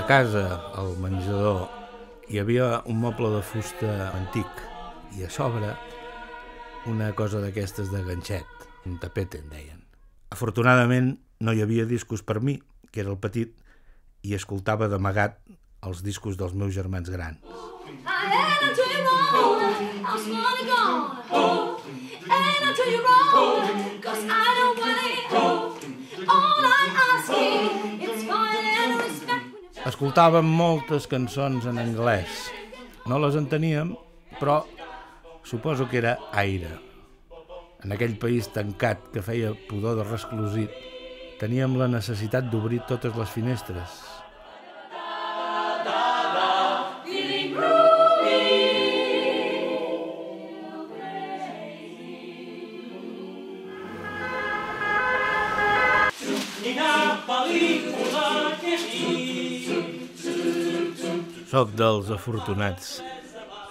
casa, al menjador, hi havia un moble de fusta antic i a sobre una cosa d'aquestes de ganxet, un tapete en deien. Afortunadament no hi havia discos per mi, que era el petit, i escoltava d'amagat els discos dels meus germans grans. Escoltàvem moltes cançons en anglès. No les enteníem, però suposo que era aire. En aquell país tancat que feia pudor de resclosit, teníem la necessitat d'obrir totes les finestres. Soc dels afortunats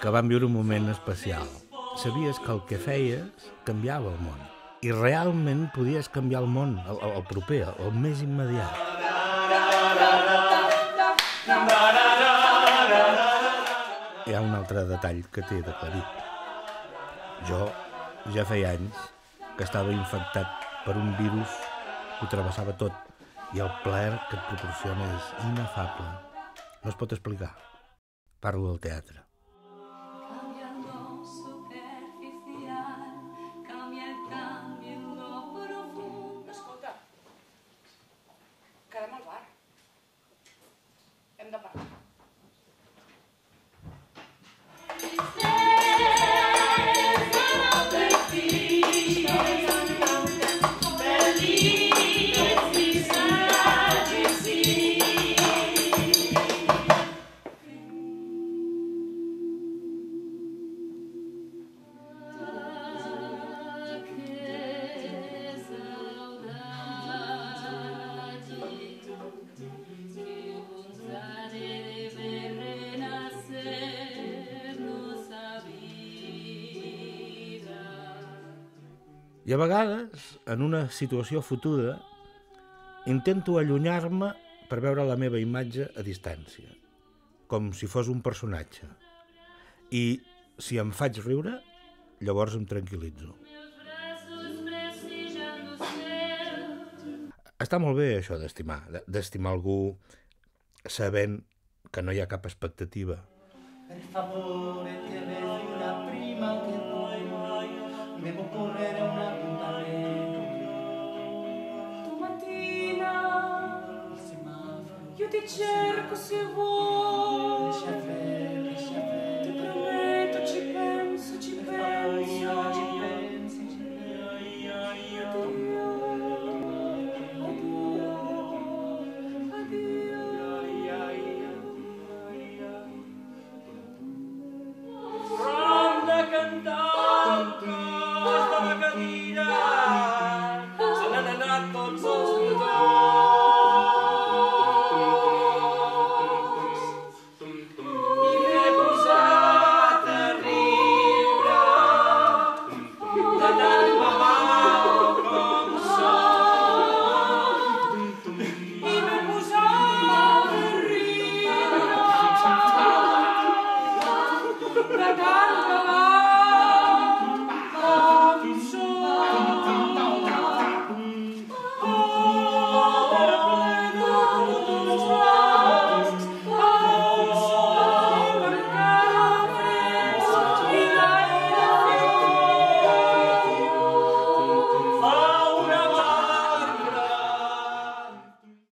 que van viure un moment especial. Sabies que el que feies canviava el món. I realment podies canviar el món, el proper, el més immediat. Hi ha un altre detall que t'he d'aclarir. Jo ja feia anys que estava infectat per un virus que ho travessava tot i el plaer que et proporciona és inefable. No es pot explicar. Parlo del teatre. Escolta, quedem al bar. Hem de parlar. I a vegades, en una situació fotuda, intento allunyar-me per veure la meva imatge a distància, com si fos un personatge. I si em faig riure, llavors em tranquil·litzo. Està molt bé això d'estimar algú sabent que no hi ha cap expectativa. Per favore, te vedi prima che noi devo correre un appuntamento. Domattina io ti cerco se vuoi.